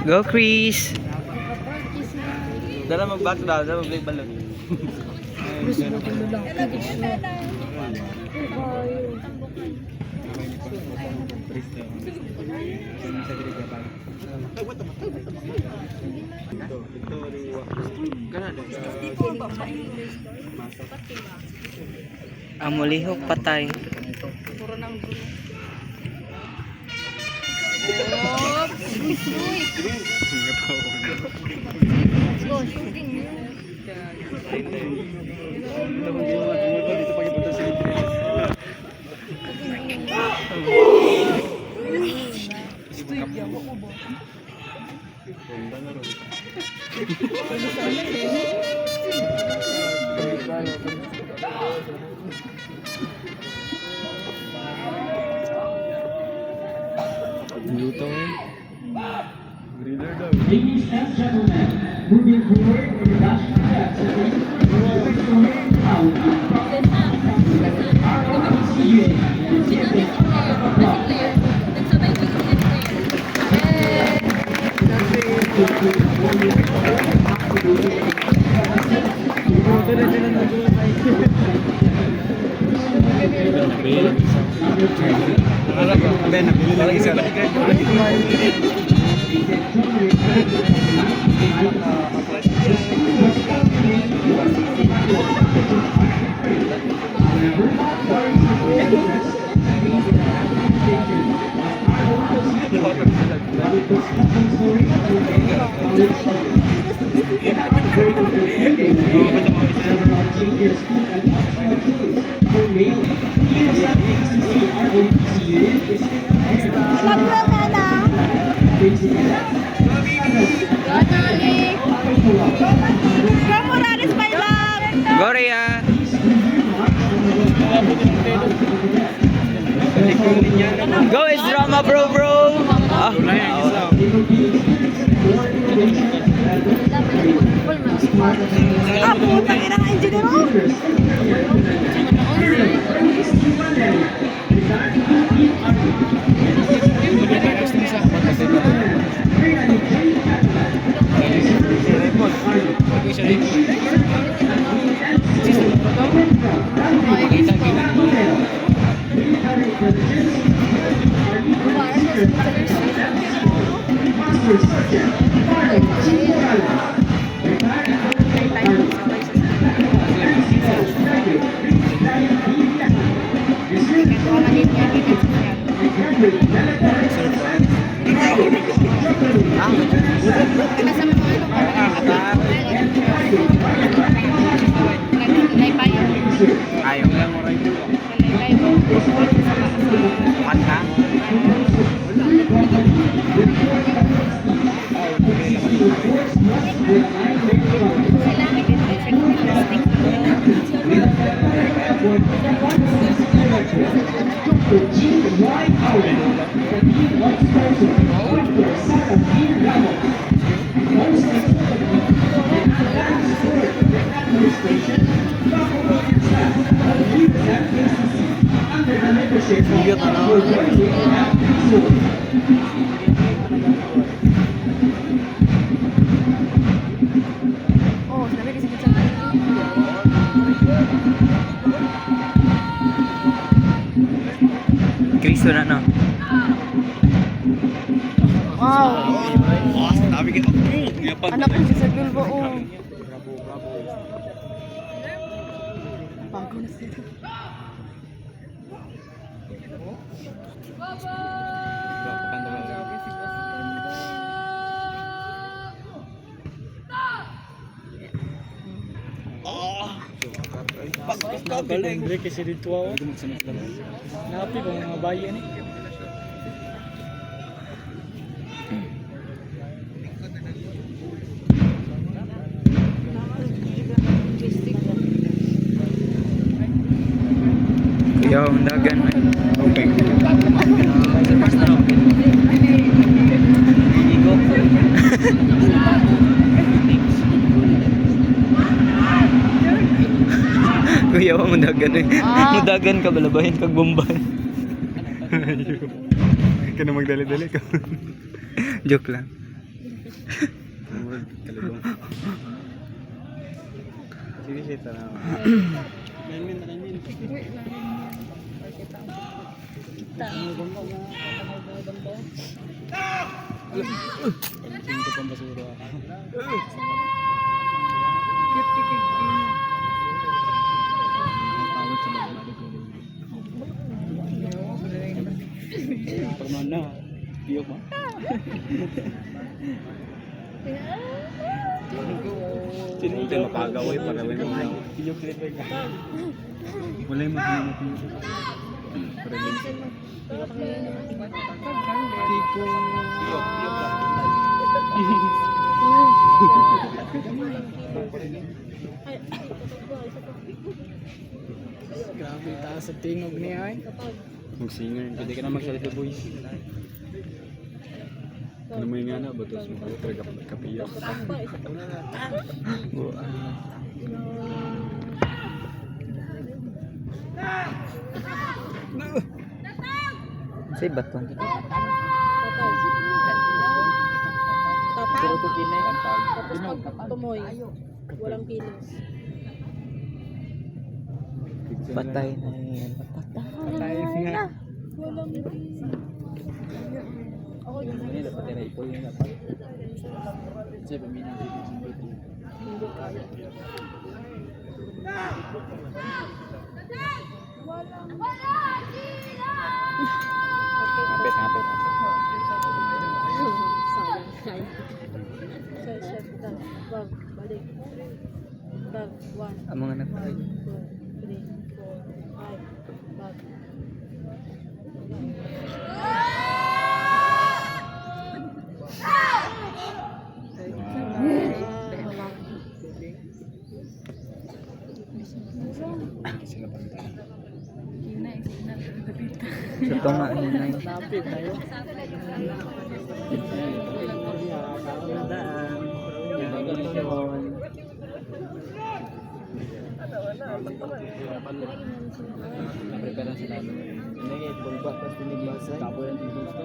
Go, Chris! Dala magbato daw, dala mag-play balon. Ang mulihok patay. Ladies and gentlemen, moving forward in the dash contest, performing out Go, Rhea! Go, it's drama, bro! Ah. Putang ina ng engineer mo! Ayaw lang mo rin. Mata. Chris, wala na. Wow! Sabi kita. Anak ko si Sagul ba o? Bago na sila. Galing. Kasi dito ako. Napi ko mga bayan eh. Yo, ang dagan. Okay. Kuya, mudagan eh. Mudagan ka, balabahin kag bombay. Ka na magdali-dali ka. Joke lang. Kalibong. Sige, sige, tara. Tingin ko pang basura. Tawag sa magmalik ko. Pagmana. Iyok ba? Sino yung mapagaway para may mga Iyok rin ba? wala yung magmamot mo. Tiko. Grabe taas sa tingog niya ay. Mag-singer. Pwede ka na magsalita boys. Ano mo yung nga na, batos mo kayo, talaga kapiyak. Say batong. Pero to kinay. Tumoy. Walang kilos. Patay na yan. Tayo nga. Walang kilos. Ako yun. Hindi dapat tinay po yung dapat. Kasi pamilya dito sa birthday. Hindi kaya. Hapit, hapit, hapit. Sayang. Shot. Bag. Balik. Bag. 1, Ang mga 2, 3, 4, 5. na Bag. Sila pantay. sa tunga hinay. Hapit tayo. Prepare sila. Ini bulba pas tinibasa. Tapo yang gusto.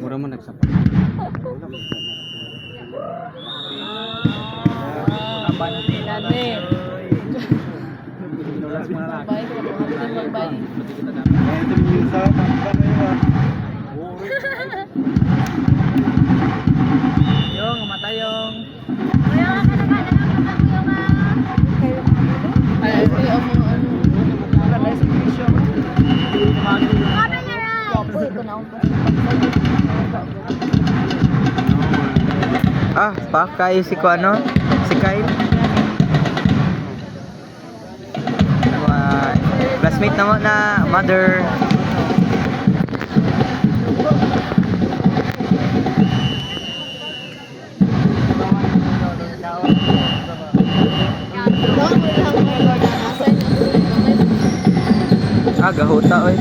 Mura mo nagsapa. Nane. Inulas mo na lang. Bye. Bye. Pati kita dapat. Ito yung sa pangka na yun. Yung, matay yung. Ay, ito yung mga ano. Kanay sa pisyo. Uy, ito na ako. Ah, pakay si Kuano? Si Kyle? Classmate na mo na mother. Ah, gahuta oy.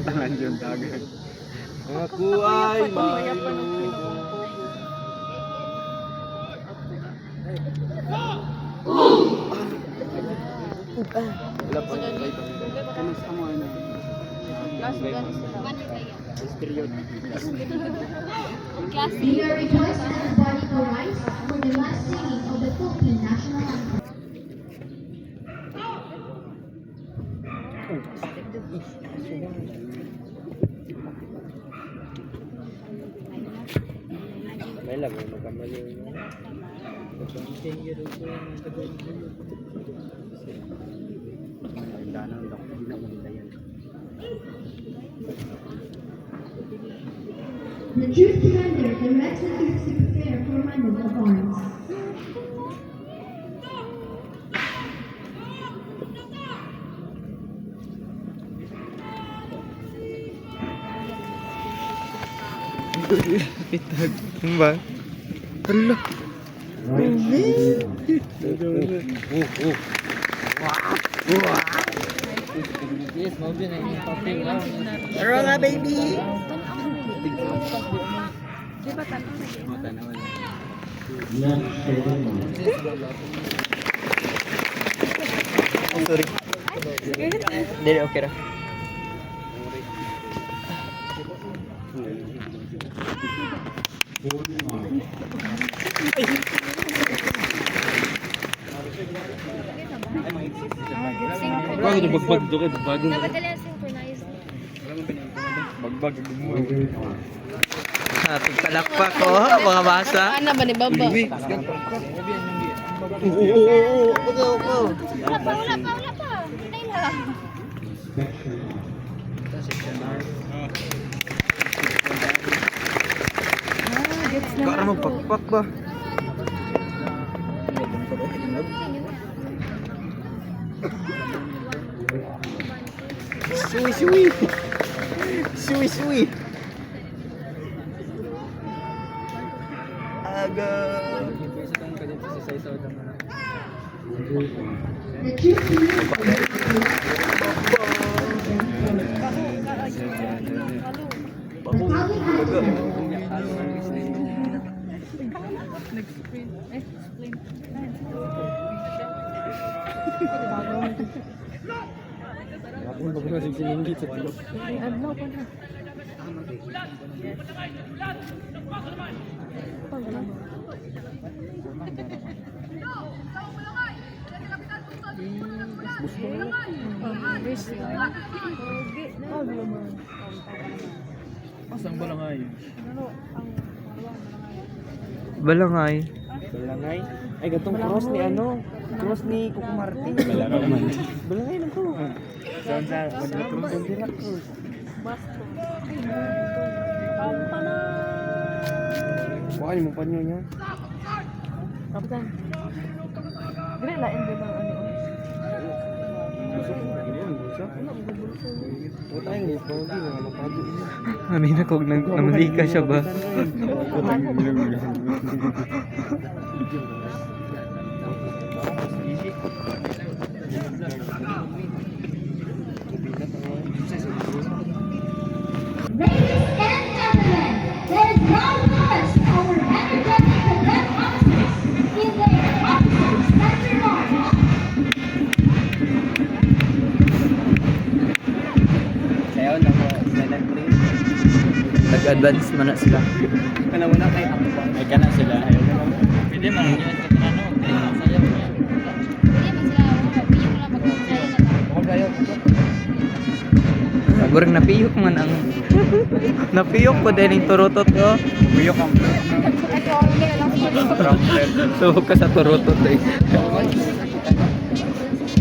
Tanan yung dagat. Ako ay may wala pa. Kanas amo ano. Last dance sila. Period. We are rejoiced at the body will rise for the last singing of the Philippine national anthem. May lang, may magkamali yun. Danan lang hindi na maganda yan. The troop commander directs the troops to prepare for mandate of arms. Pitag. Ano ba? Hala. Yes, maubi na yung topping. Tara nga, baby! Matanaw na. Sorry. Dili, okay ra. Bago na bagbag do kay bago. Bagbag mo. Pagpalakpak ko, mga basa. Ano ba ni Baba? Oo. Wala pa. Hinay lang. Para magpakpak ba? Suwi. Suwi. Aga. The troop commander Ako ba ko sa sinindi sa tulog. Asang balangay? Balangay. Balangay? Ay, gatong cross ni ano? Cross ni Coco Martin. Balangay man. Balangay lang to. Saan sa Bandira Cruz? Wala mo pa niya. Kapitan. Gre lain ba bang ano? Wala yung lipo, hindi na mapado niya. Amin na kog namalika siya ba? Ladies and gentlemen, let us now launch our energetic cadet officers in their officers' center march. Sayaw na mo, silent please. Nag-advance man na sila. Kana mo na kay ako pa. Ay kana sila. Pwede man yun sa tanano. Sayaw mo. Sayaw mo. Agurang napiyok man ang napiyok ko din yung turutot ko. Buyok ang Subok ka sa turutot eh.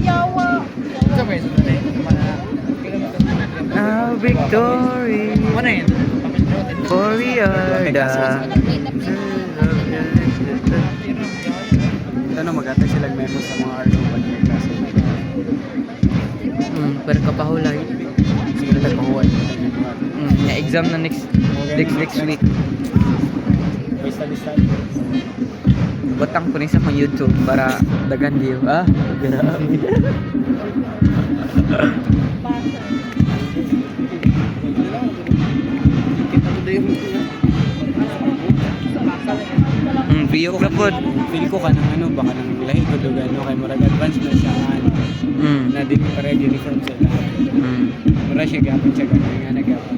Yawa. Ah, victory. For we are the Ano magatay sila memo sa mga RO klase. pero kapahulay. Sila nagpahuway. Na exam na next week. May study. Butang ko ni sa kong YouTube para dagan view. Ah, grabe. Priyo ka po. Feel ko ka ng ano, baka ng lahi ko dugan, no? Kay Murag advance na siya nga, ano, na din para uniform sa lahat. Mura siya gapon siya ganun nga nagapon.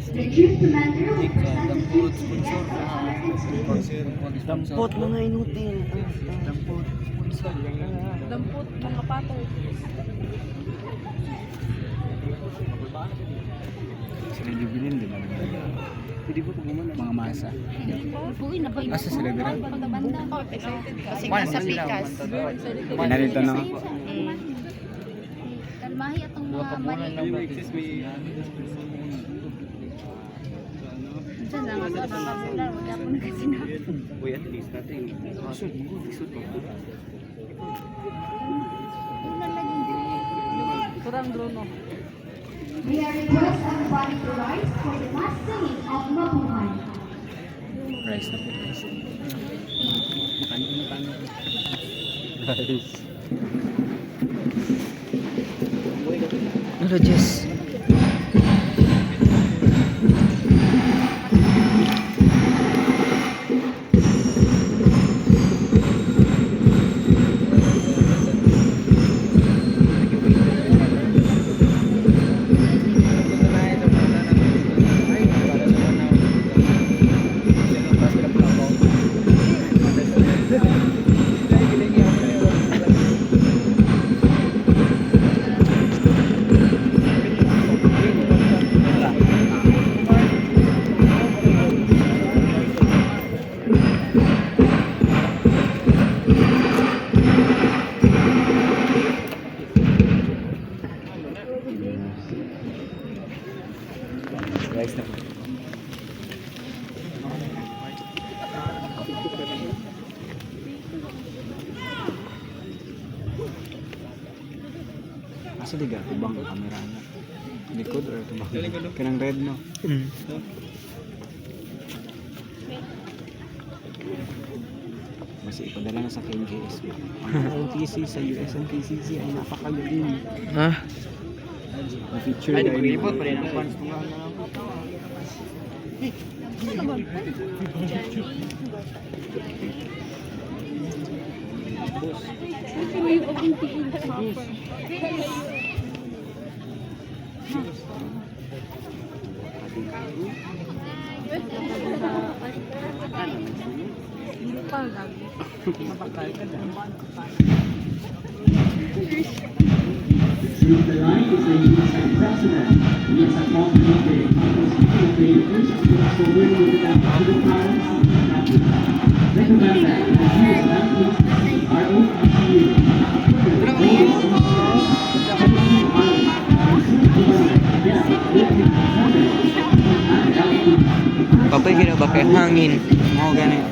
The troop commander will present the troops to the guests of honor and state. Dampot mga inutil. Dampot. Dampot, mga patay. Sila jubilin din naman. Pwede po kung mga masa. Asa sila dira? Oh, excited ka. Kasi nasa pikas. Narito no. Kalmahi atong mga mali. Diyan lang ako sa sila. Wala po na kasi na. Uy, at least natin. Lisod ko. Kurang drono. We are request everybody to rise for the last singing of Mabuhay. Rice na po. Rice. Ano, Jess? Rice na po. Asa di gato bang kamera na? Likod or tumang? Kanang red no? Kasi ipadala na sa KJS. Ang TC sa US and TCC ay napakagaling. Ha? Na-feature Ay, dahil nag-report pa rin ang fans ko nga. Through the line is the US president. He is accompanied by Congress leaders so we will be back to the province of Africa. Recommend that the US athletes are OPCU. Kapag ba kay hangin? Mo ganit.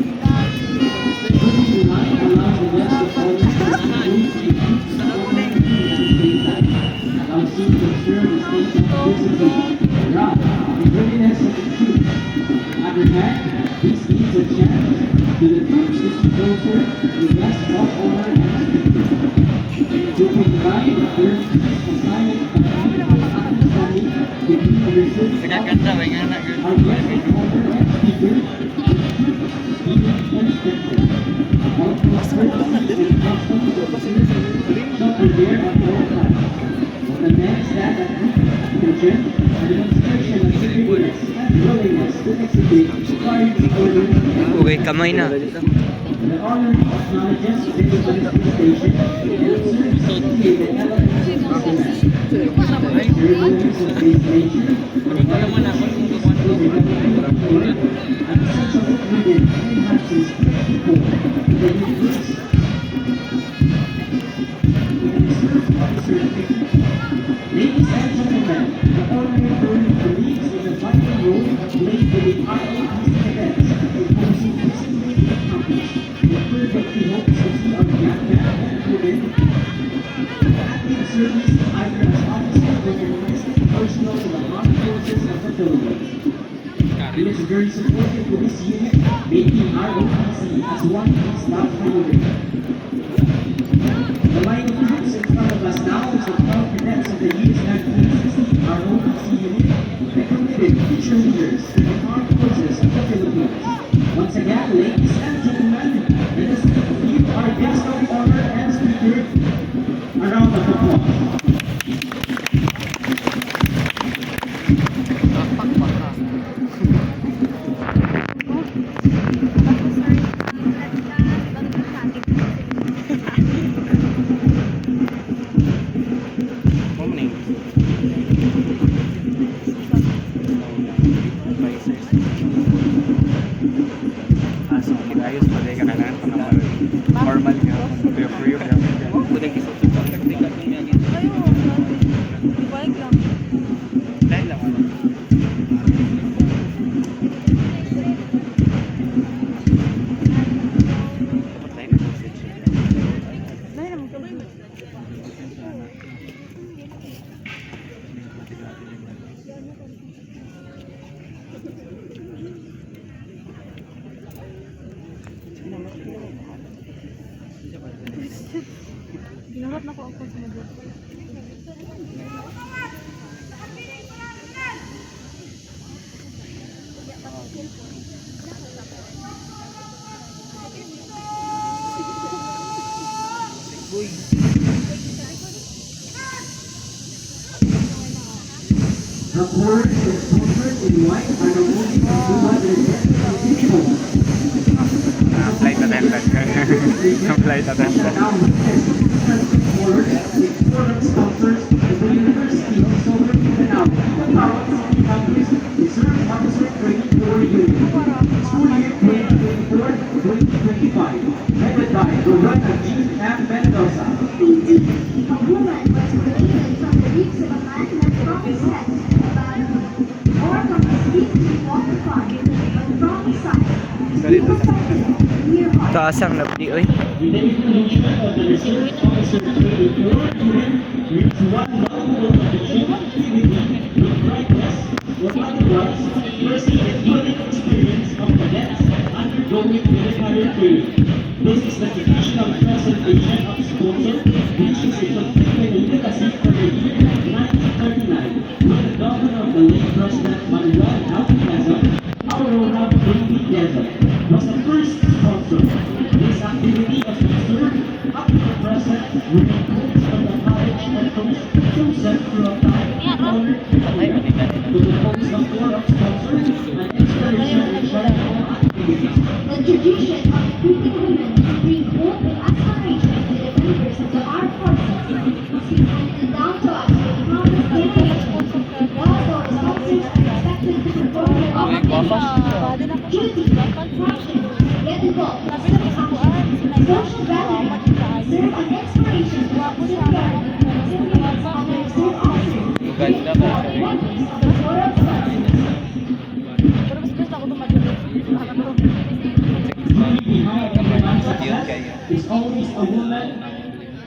This is a chance to the troops to closer the guest of honor and to provide the first assignment between the research Nagkakanta, may nga na. our guest of honor and speaker, even inspector. Not prepare at all times. The next step at attention, a demonstration of superiorness and willingness to execute authority orders. Okay, kamay na. The honor acknowledges the dispensation and observes the elements of the land. Ceremonies of this nature provide and essential ingredients enhances the uniqueness. Ladies and gentlemen, the honorary colleagues in the final role played for the RAPC events imposing recently accomplished the perfect hopes to see our young men and women active service either as officers or is very supportive to this unit, making ROTC as one of its top priority. The line of troops in front of us now is the 12 cadets of the US 1960 ROTC unit, the committed future leaders in the armed forces of the Philippines. Once again, ladies and gentlemen, let us give our guest of honor and speaker a round of applause. Ayos pa din kailangan pa naman formal nga free Kulang isa sa taktika kung yan. Balik lang. dahil lang ano patay na message Dahil naman kami. Ginurot na ko ako sa mga. The board is sponsored in white and the movie of 210 people. flight attendant flight attendant Now witness the board with foreign sponsors of the University of Southern Mindanao, the Tawag Campus Reserve Officer Training Corps Unit. School year 2024-2025, headed by Rowena G. M. Mendoza. Indeed, a woman was created from the ribs of a man that prophesied about or from the street to walk upon, but prophesied. He perfected near heart. Taas ang napdi, oy. With the inclusion of the Reserve Officer Training Corps Unit, reads one valuable opportunity with brightness or otherwise first-hand experience of cadets undergoing military training. This is the traditional presentation of sponsor, which is a continuing legacy from the year 1939, when the governor of the late President Manuel Alcazar, Aurora Baby Desert, was the first sponsor. This activity was observed up to the present with the codes of the college and coast chosen throughout time in order to the post of four of sponsors and inspiration and sharing all activities. The tradition of equipping women to bring hope and aspiration to the members of the armed forces must be handed down to us with proper dedication. Therefore, sponsors are expected to perform their obligations, duty, passion, get involved, social gathering, serve an inspiration to safeguard civilians and their reserve officers, wonders of the foreign services. Pero mas gusto ako tumatulog. Behind every man's success is always a woman,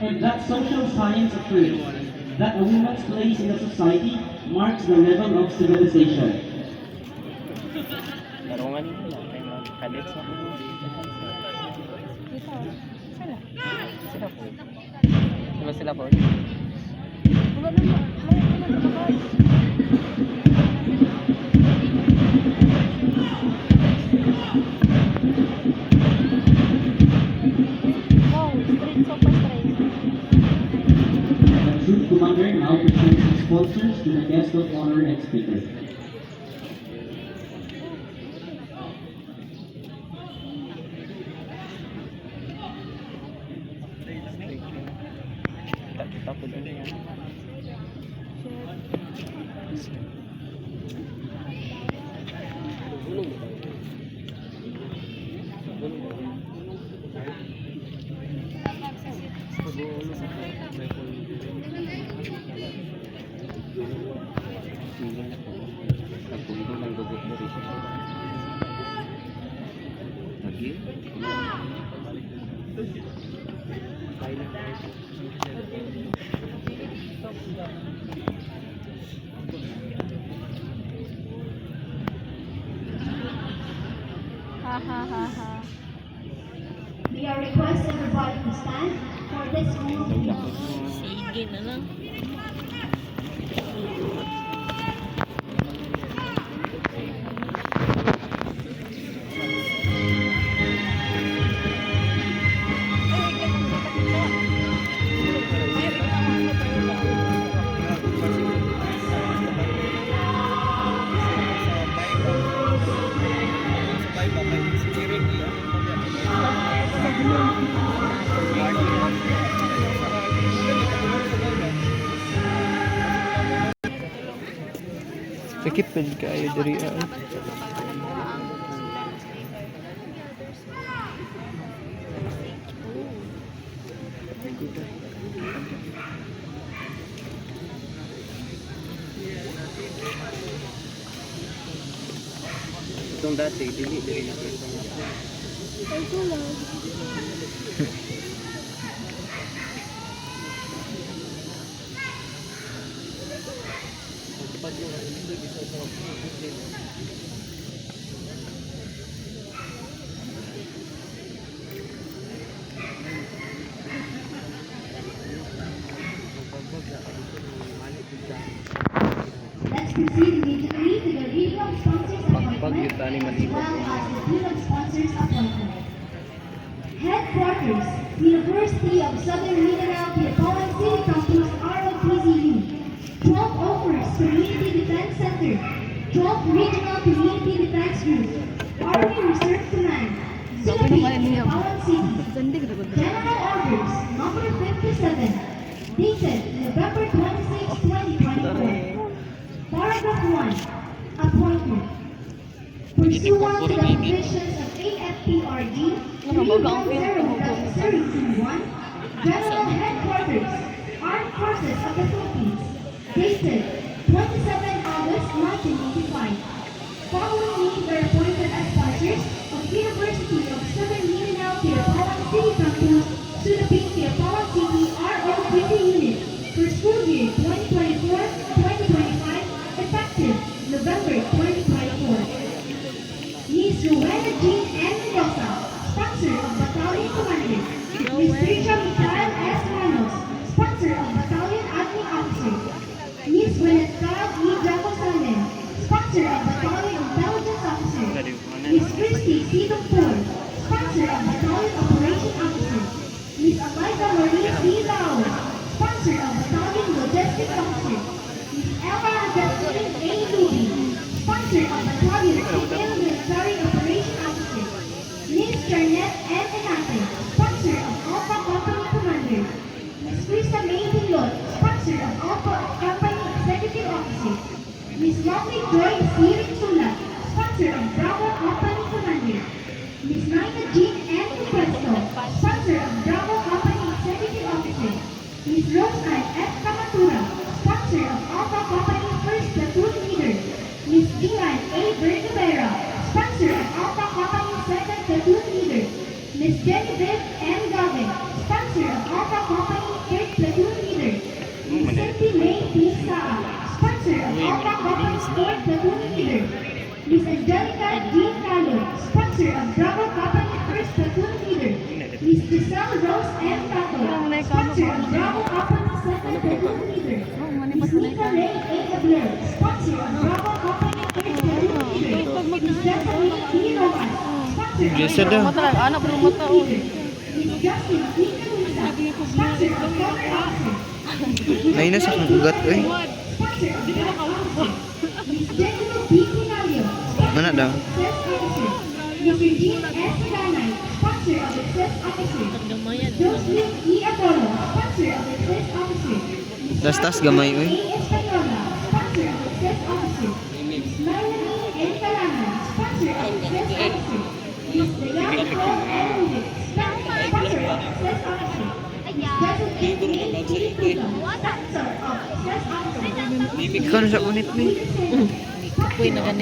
and that social science proves that a woman's place in the society marks the level of civilization. Pero nga nito lang, may mga cadets na po. Kita. Sila. Sila po. Diba sila po? Wala naman. Wala naman. Wow, straight, super straight. The troop commander now presents his sponsors to the guest of honor and speaker. Tapos din yan. Nagpunto ng gugot na rin siya. Lagi? Ha ha ha ha. We are request everybody to stand for this moment. Sige na lang. Sakit pa dyan kayo dari ay. Itong dati, dili na ito. Ay, kulang. Let's proceed immediately to the reading of sponsors appointment, as well as the dean of sponsors appointment. Headquarters, University of Southern Mindanao, Pinatawan City Campus, ROTCU. 12 Offers Community Defense Center, 12 Regional Community Defense Group, Army Reserve Command, Philippines, Pinatawan City. General Orders, number 57, dated November 26, 2024. Paragraph 1. Appointment. Pursuant to the provisions of AFPRD 310.01, General Headquarters, Armed Forces of the Philippines, dated 27 August 1985. Following names are appointed as sponsors of University of Southern Mindanao, Pinatawan City Campus, Philippines, Pinatawan City, RO20 Unit, for school year 2024-2025, effective November 2024. Ms. Rowena Jean N. Mendoza, sponsor of Battalion Commander. Ms. Trisha Michael S. Manos, sponsor of Battalion Admin Officer. Ms. Valentina E. Jacosanen, sponsor of Battalion Intelligence Officer. Ms. Christy C. Doctor, sponsor of Battalion Operation Officer. Ms. Eliza Marie C. Lao, sponsor of Battalion Logistics Officer. Ms. Ella Justin A. Luby, sponsor of Battalion Civil Military Operation Officer. Ms. Charnette N. Enate, sponsor of Alpha Company Commander. Ms. Krista May Bunlot, sponsor of Alpha Company Executive Officer. Ms. Lovely Joy C. Rinsula, sponsor of Bravo Company Commander. Ms. Naina Jean N. Cupresto, sponsor of Bravo Company Executive Officer. Ms. Roseanne F. Kamatura, sponsor of Alpha Company First Platoon Leader. Ms. Dilan A. Bernabera, sponsor of Alpha Company Second Platoon Leader. Ms. Genevieve M. Gavin, sponsor of Alpha Company Third Platoon Leader. Ms. Cynthia May P. Saa, sponsor of Alpha Company Fourth Platoon Leader. Ms. Angelica D. Calo, sponsor of Bravo Company First Platoon Leader. Ms. Giselle Rose M. Tato, sponsor of Bravo Company Second Platoon Leader. Ms. Nika Ray A. Abler, sponsor of Bravo Company Third Platoon Leader. Ms. Stephanie P. Rojas, sponsor of Biasa dah. Bravo Company Third Platoon Leader. Ms. Justin P. Calusa, sponsor of Cover Officer. Ay na sa kagugat eh. Sponsor of Bravo Officer. Ms. Jennifer B. Pinalio, Mana daw? Access Officer. Ms. Eugene S. Ganay, sponsor of Access Officer. Jocelyn E. Apollo, sponsor of Access Officer. Ms. Tas-tas gamay A. oy. Espanola, sponsor of Access Officer. Ms. Melanie N. Calaman, sponsor of Access Officer. Ms. Diane Paul N. Rubik, sponsor of Access Officer. Ms. Josephine A. P. Tuga, sponsor of Access Officer. Ikaw na sa unit ni. Sponsor of